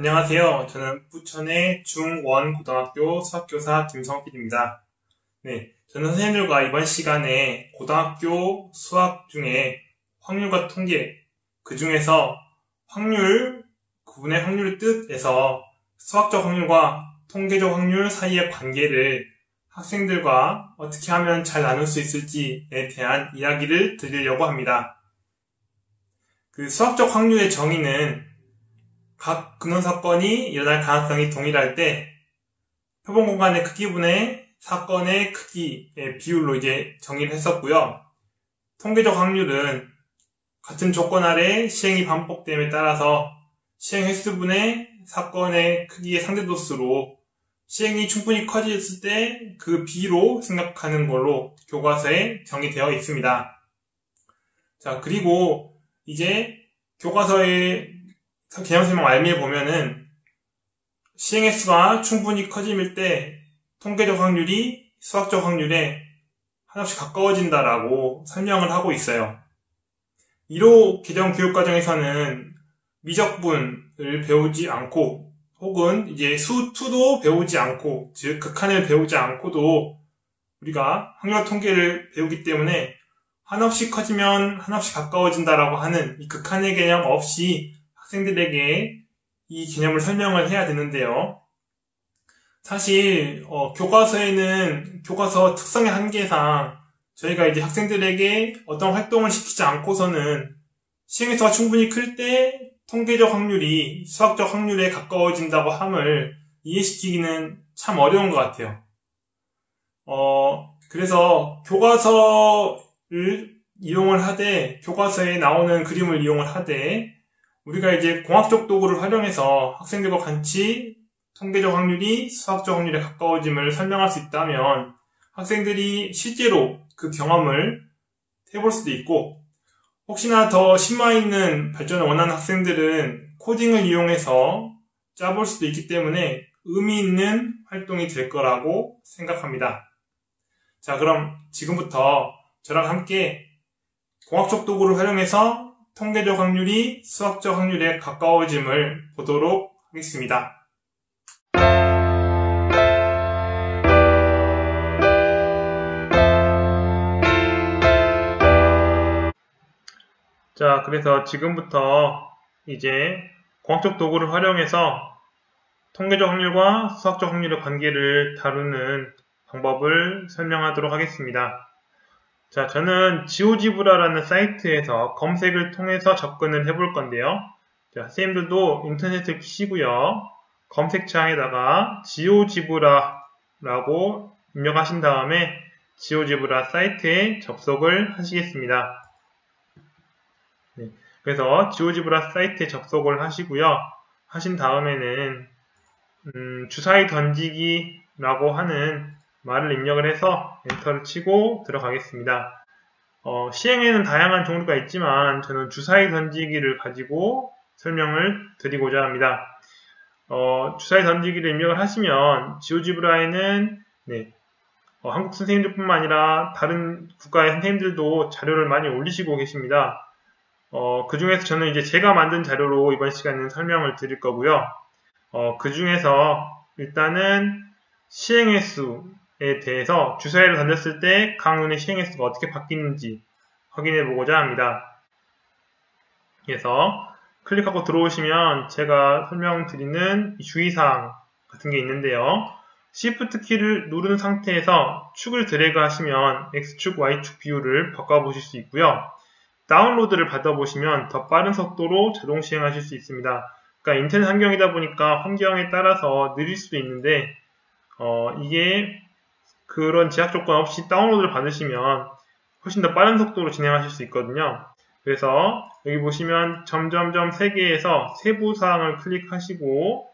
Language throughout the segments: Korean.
안녕하세요. 저는 부천의 중1고등학교 수학교사 김성필입니다. 네, 저는 선생님들과 이번 시간에 고등학교 수학 중에 확률과 통계, 그 중에서 구분의 확률 뜻에서 수학적 확률과 통계적 확률 사이의 관계를 학생들과 어떻게 하면 잘 나눌 수 있을지에 대한 이야기를 드리려고 합니다. 그 수학적 확률의 정의는 각 근원사건이 일어날 가능성이 동일할 때 표본 공간의 크기분의 사건의 크기의 비율로 정의를 했었고요. 통계적 확률은 같은 조건 아래 시행이 반복됨에 따라서 시행 횟수분의 사건의 크기의 상대도수로 시행이 충분히 커졌을 때 그 비로 생각하는 걸로 교과서에 정의되어 있습니다. 자, 그리고 이제 교과서의 개념 설명 알미에 보면은 시행 횟수가 충분히 커짐일 때 통계적 확률이 수학적 확률에 한없이 가까워진다라고 설명을 하고 있어요. 1호 개정 교육과정에서는 미적분을 배우지 않고 혹은 이제 수2도 배우지 않고 즉 극한을 배우지 않고도 우리가 확률 통계를 배우기 때문에 한없이 커지면 한없이 가까워진다라고 하는 이 극한의 개념 없이 학생들에게 이 개념을 설명을 해야 되는데요. 사실 교과서에는 교과서 특성의 한계상 저희가 이제 학생들에게 어떤 활동을 시키지 않고서는 시행횟수가 충분히 클 때 통계적 확률이 수학적 확률에 가까워진다고 함을 이해시키기는 참 어려운 것 같아요. 그래서 교과서를 이용을 하되 교과서에 나오는 그림을 이용을 하되 우리가 이제 공학적 도구를 활용해서 학생들과 같이 통계적 확률이 수학적 확률에 가까워짐을 설명할 수 있다면 학생들이 실제로 그 경험을 해볼 수도 있고 혹시나 더 심화 있는 발전을 원하는 학생들은 코딩을 이용해서 짜볼 수도 있기 때문에 의미 있는 활동이 될 거라고 생각합니다. 자, 그럼 지금부터 저랑 함께 공학적 도구를 활용해서 통계적 확률이 수학적 확률에 가까워짐을 보도록 하겠습니다. 자, 그래서 지금부터 이제 공학적 도구를 활용해서 통계적 확률과 수학적 확률의 관계를 다루는 방법을 설명하도록 하겠습니다. 자, 저는 지오지브라라는 사이트에서 검색을 통해서 접근을 해볼 건데요. 자, 선생님들도 인터넷을 키시고요. 검색창에다가 지오지브라라고 입력하신 다음에 지오지브라 사이트에 접속을 하시겠습니다. 네, 그래서 지오지브라 사이트에 접속을 하시고요. 하신 다음에는 주사위 던지기라고 하는 말을 입력을 해서 엔터를 치고 들어가겠습니다. 시행에는 다양한 종류가 있지만 저는 주사위 던지기를 가지고 설명을 드리고자 합니다. 주사위 던지기를 입력을 하시면 지오지브라에는 한국 선생님들뿐만 아니라 다른 국가의 선생님들도 자료를 많이 올리시고 계십니다. 그 중에서 저는 이제 제가 만든 자료로 이번 시간에는 설명을 드릴 거고요. 그 중에서 일단은 시행횟수에 대해서 주사위를 던졌을 때 각 눈의 시행횟수가 어떻게 바뀌는지 확인해 보고자 합니다. 그래서 클릭하고 들어오시면 제가 설명드리는 주의사항 같은 게 있는데요. Shift 키를 누른 상태에서 축을 드래그 하시면 X축, Y축 비율을 바꿔보실 수 있고요. 다운로드를 받아보시면 더 빠른 속도로 자동 시행하실 수 있습니다. 그러니까 인터넷 환경이다 보니까 환경에 따라서 느릴 수도 있는데 이게 그런 제약 조건 없이 다운로드를 받으시면 훨씬 더 빠른 속도로 진행하실 수 있거든요. 그래서 여기 보시면 점점점 3개에서 세부 사항을 클릭하시고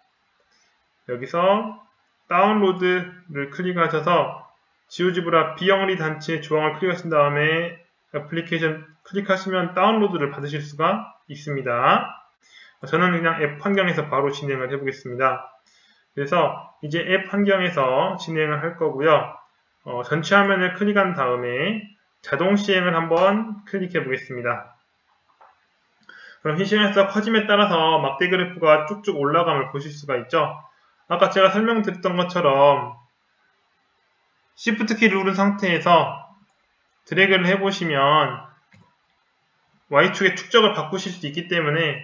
여기서 다운로드를 클릭하셔서 지오지브라 비영리 단체 조항을 클릭하신 다음에 애플리케이션 클릭하시면 다운로드를 받으실 수가 있습니다. 저는 그냥 앱 환경에서 바로 진행을 해보겠습니다. 그래서 이제 앱 환경에서 진행을 할 거고요. 전체 화면을 클릭한 다음에 자동 시행을 한번 클릭해 보겠습니다. 그럼 시행에서 커짐에 따라서 막대 그래프가 쭉쭉 올라감을 보실 수가 있죠. 아까 제가 설명드렸던 것처럼 Shift 키를 누른 상태에서 드래그를 해보시면 Y축의 축적을 바꾸실 수 있기 때문에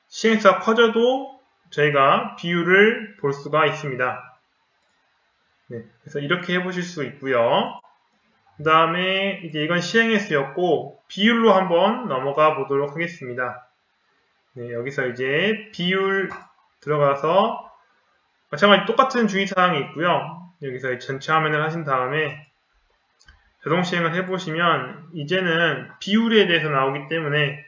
시행수가 커져도 저희가 비율을 볼 수가 있습니다. 네, 그래서 이렇게 해보실 수 있고요. 그 다음에 이제 이건 시행수였고 비율로 한번 넘어가 보도록 하겠습니다. 네, 여기서 이제 비율 들어가서 마찬가지 똑같은 주의사항이 있고요. 여기서 전체 화면을 하신 다음에 자동 시행을 해보시면 이제는 비율에 대해서 나오기 때문에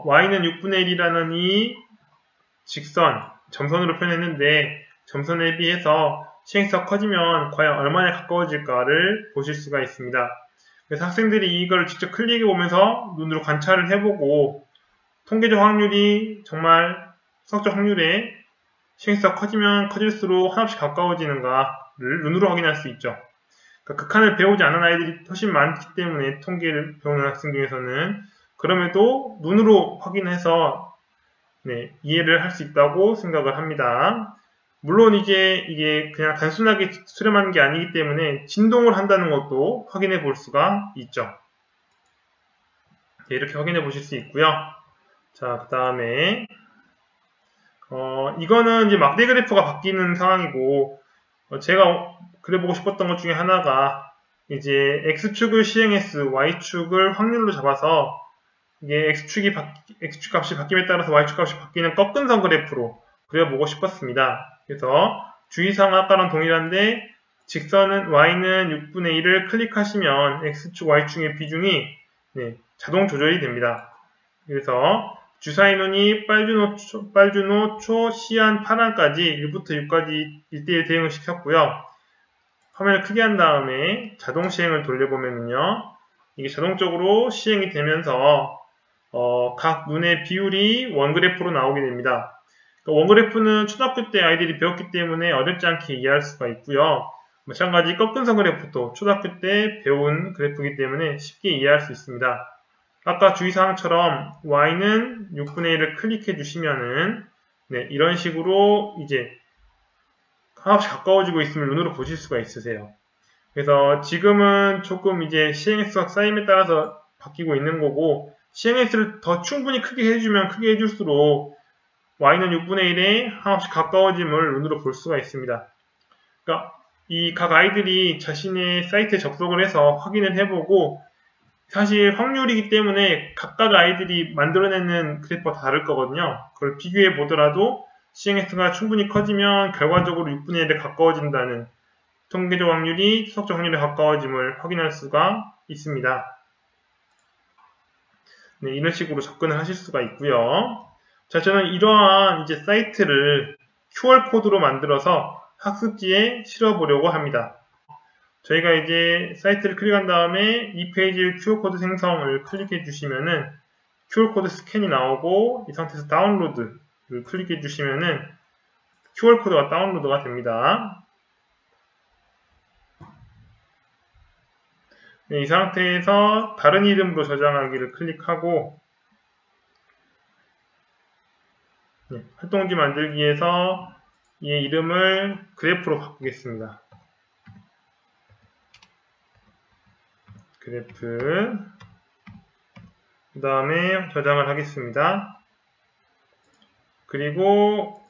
y는 6분의 1이라는 이 직선, 점선으로 표현했는데 점선에 비해서 시행수가 커지면 과연 얼마나 가까워질까를 보실 수가 있습니다. 그래서 학생들이 이걸 직접 클릭해 보면서 눈으로 관찰을 해보고 통계적 확률이 정말 수학적 확률에 시행수가 커지면 커질수록 한없이 가까워지는가를 눈으로 확인할 수 있죠. 그러니까 극한을 배우지 않은 아이들이 훨씬 많기 때문에 통계를 배우는 학생 중에서는 그럼에도 눈으로 확인해서 이해를 할 수 있다고 생각을 합니다. 물론 이제 이게 그냥 단순하게 수렴하는 게 아니기 때문에 진동을 한다는 것도 확인해 볼 수가 있죠. 이렇게 확인해 보실 수 있고요. 자, 그 다음에 이거는 이제 막대 그래프가 바뀌는 상황이고 제가 그려보고 싶었던 것 중에 하나가 이제 X축을 시행S, Y축을 확률로 잡아서 이게 X축 값이 바뀜에 따라서 Y축 값이 바뀌는 꺾은선 그래프로 그려보고 싶었습니다. 그래서 주의사항 아까랑 동일한데 직선은 Y는 6분의 1을 클릭하시면 X축, Y축의 비중이 자동 조절이 됩니다. 그래서 주사위 눈이 빨주노, 초, 시안, 파란까지 1부터 6까지 1대1 대응을 시켰고요. 화면을 크게 한 다음에 자동 시행을 돌려보면요. 이게 자동적으로 시행이 되면서 각 눈의 비율이 원그래프로 나오게 됩니다. 그러니까 원그래프는 초등학교 때 아이들이 배웠기 때문에 어렵지 않게 이해할 수가 있고요. 마찬가지 꺾은선 그래프도 초등학교 때 배운 그래프이기 때문에 쉽게 이해할 수 있습니다. 아까 주의사항처럼 y는 6분의 1을 클릭해 주시면은 이런 식으로 이제 한없이 가까워지고 있음을 눈으로 보실 수가 있으세요. 그래서 지금은 조금 이제 시행수가 쌓임에 따라서 바뀌고 있는 거고 시행수를 더 충분히 크게 해주면 크게 해줄수록 y는 6분의 1에 한없이 가까워짐을 눈으로 볼 수가 있습니다. 그러니까 이 각 아이들이 자신의 사이트에 접속을 해서 확인을 해보고 사실 확률이기 때문에 각각 아이들이 만들어내는 그래프가 다를 거거든요. 그걸 비교해 보더라도 시행수가 충분히 커지면 결과적으로 6분의 1에 가까워진다는 통계적 확률이 수학적 확률에 가까워짐을 확인할 수가 있습니다. 이런 식으로 접근을 하실 수가 있고요. 자, 저는 이러한 이제 사이트를 QR코드로 만들어서 학습지에 실어보려고 합니다. 저희가 이제 사이트를 클릭한 다음에 이 페이지 QR코드 생성을 클릭해 주시면은 QR코드 스캔이 나오고 이 상태에서 다운로드를 클릭해 주시면은 QR코드가 다운로드가 됩니다. 이 상태에서 다른 이름으로 저장하기를 클릭하고 활동지 만들기에서 이 이름을 그래프로 바꾸겠습니다. 그래프 그 다음에 저장을 하겠습니다. 그리고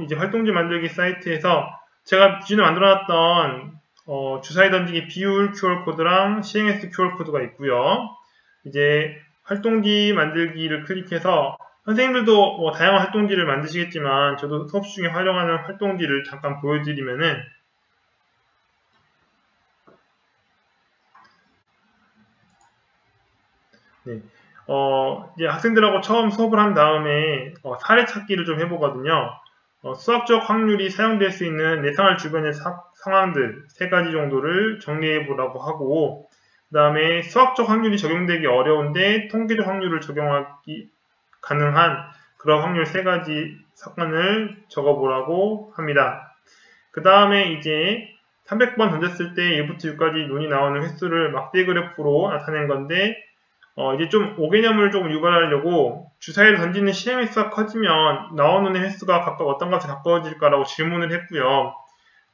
이제 활동지 만들기 사이트에서 제가 기존에 만들어놨던 주사위 던지기 비율 QR코드랑 시행S QR코드가 있고요. 이제 활동지 만들기를 클릭해서 선생님들도 다양한 활동지를 만드시겠지만 저도 수업 중에 활용하는 활동지를 잠깐 보여드리면은 이제 학생들하고 처음 수업을 한 다음에 사례 찾기를 좀 해보거든요. 수학적 확률이 사용될 수 있는 예상할 주변의 상황들 3가지 정도를 정리해 보라고 하고 그 다음에 수학적 확률이 적용되기 어려운데 통계적 확률을 적용하기 가능한 그런 확률 3가지 사건을 적어보라고 합니다. 그 다음에 이제 300번 던졌을 때 1부터 6까지 눈이 나오는 횟수를 막대 그래프로 나타낸 건데 이제 좀 오개념을 조금 유발하려고 주사위를 던지는 실행 횟수가 커지면 나오는 횟수가 각각 어떤 값에 가까워질까라고 질문을 했고요.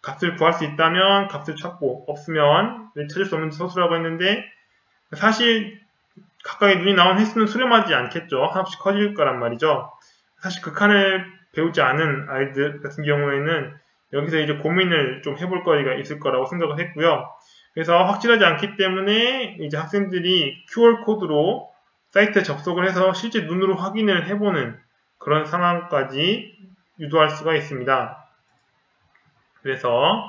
값을 구할 수 있다면 값을 찾고 없으면 찾을 수 없는 소수라고 했는데 사실 각각의 눈이 나온 횟수는 수렴하지 않겠죠. 하나씩 커질 거란 말이죠. 사실 극한을 배우지 않은 아이들 같은 경우에는 여기서 이제 고민을 좀 해볼 거리가 있을 거라고 생각을 했고요. 그래서 확실하지 않기 때문에 이제 학생들이 QR코드로 사이트에 접속을 해서 실제 눈으로 확인을 해보는 그런 상황까지 유도할 수가 있습니다. 그래서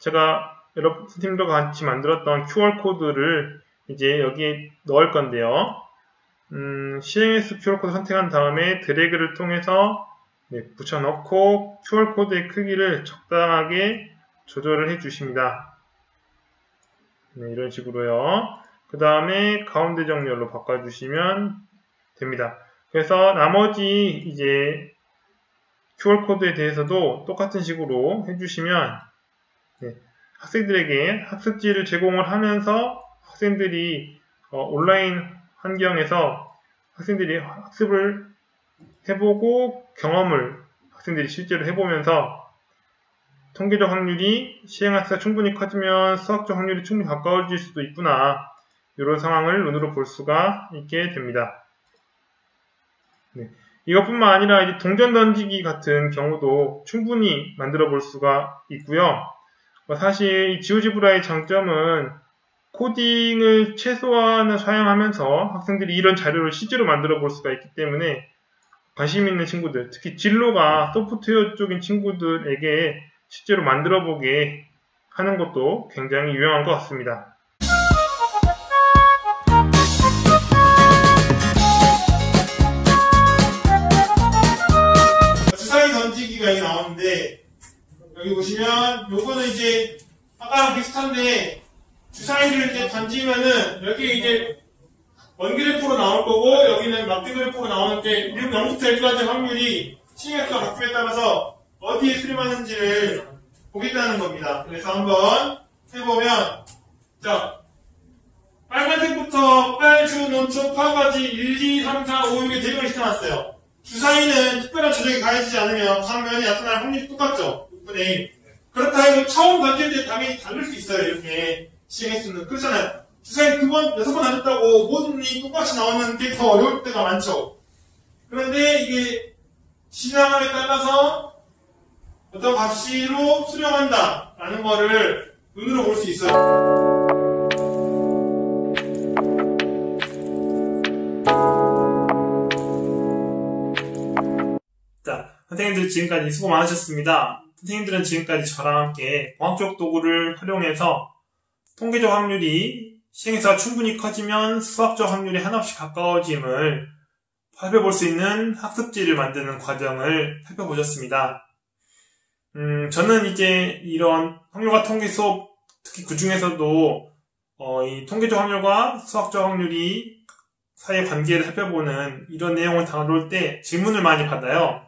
제가 여러분 선생님들과 같이 만들었던 QR코드를 이제 여기에 넣을 건데요. 실행횟수 QR코드 선택한 다음에 드래그를 통해서 붙여넣고 QR코드의 크기를 적당하게 조절을 해주십니다. 이런 식으로요. 그 다음에 가운데 정렬로 바꿔주시면 됩니다. 그래서 나머지 이제 QR코드에 대해서도 똑같은 식으로 해주시면 학생들에게 학습지를 제공을 하면서 학생들이 온라인 환경에서 학생들이 학습을 해보고 경험을 학생들이 실제로 해보면서 통계적 확률이 시행학습가 충분히 커지면 수학적 확률이 충분히 가까워질 수도 있구나. 이런 상황을 눈으로 볼 수가 있게 됩니다. 이것뿐만 아니라 이제 동전 던지기 같은 경우도 충분히 만들어 볼 수가 있고요. 사실 이 지오지브라의 장점은 코딩을 최소한을 사용하면서 학생들이 이런 자료를 실제로 만들어 볼 수가 있기 때문에 관심 있는 친구들, 특히 진로가 소프트웨어 쪽인 친구들에게 실제로 만들어 보게 하는 것도 굉장히 유용한 것 같습니다. 주사위 던지기가 나오는데 여기 보시면 요거는 이제 아까랑 비슷한데 주사위를 이제 던지면은 여기 이제 원그래프로 나올 거고 여기는 막대 그래프로 나오는데 0부터 1까지 확률이 시행횟수가 바뀜에 따라서 어디에 수렴하는지를 보겠다는 겁니다. 그래서 한번 해보면 자 빨간색부터 빨주, 논초, 파까지 1, 2, 3, 4, 5, 6에 대입을 시켜놨어요. 주사위는 특별한 조정이 가해지지 않으면 각 면이 나타날 확률이 똑같죠. 6분의 1. 그렇다 해도 처음 던질 때 당연히 다를 수 있어요. 이렇게 시행횟수는. 그렇잖아요. 주사위 2번, 6번 던졌다고 모든 이 똑같이 나오는 게 더 어려울 때가 많죠. 그런데 이게 지나감에 따라서 어떤 값으로 수렴한다 라는 거를 눈으로 볼 수 있어요. 자, 선생님들 지금까지 수고 많으셨습니다. 선생님들은 지금까지 저랑 함께 공학적 도구를 활용해서 통계적 확률이 시행에서 충분히 커지면 수학적 확률이 한없이 가까워짐을 살펴볼 수 있는 학습지를 만드는 과정을 살펴보셨습니다. 저는 이제 이런 확률과 통계 수업, 특히 그 중에서도 이 통계적 확률과 수학적 확률이 사이의 관계를 살펴보는 이런 내용을 다룰 때 질문을 많이 받아요.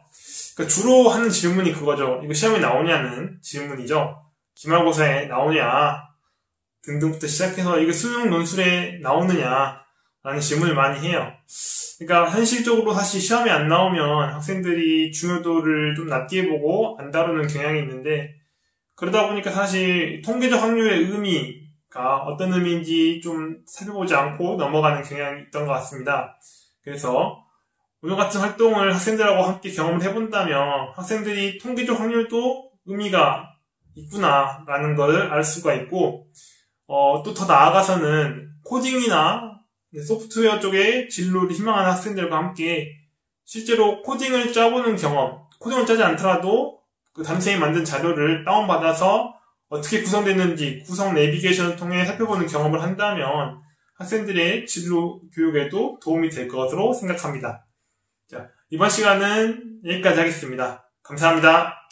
그러니까 주로 하는 질문이 그거죠. 이거 시험에 나오냐는 질문이죠. 기말고사에 나오냐 등등부터 시작해서 이게 수능 논술에 나오느냐 라는 질문을 많이 해요. 그러니까 현실적으로 사실 시험에 안 나오면 학생들이 중요도를 좀 낮게 보고 안 다루는 경향이 있는데 그러다 보니까 사실 통계적 확률의 의미가 어떤 의미인지 좀 살펴보지 않고 넘어가는 경향이 있던 것 같습니다. 그래서 오늘 같은 활동을 학생들하고 함께 경험을 해본다면 학생들이 통계적 확률도 의미가 있구나 라는 걸 알 수가 있고 또 더 나아가서는 코딩이나 소프트웨어 쪽에 진로를 희망하는 학생들과 함께 실제로 코딩을 짜보는 경험, 코딩을 짜지 않더라도 그 담임선생님이 만든 자료를 다운받아서 어떻게 구성됐는지 구성 내비게이션을 통해 살펴보는 경험을 한다면 학생들의 진로 교육에도 도움이 될 것으로 생각합니다. 자, 이번 시간은 여기까지 하겠습니다. 감사합니다.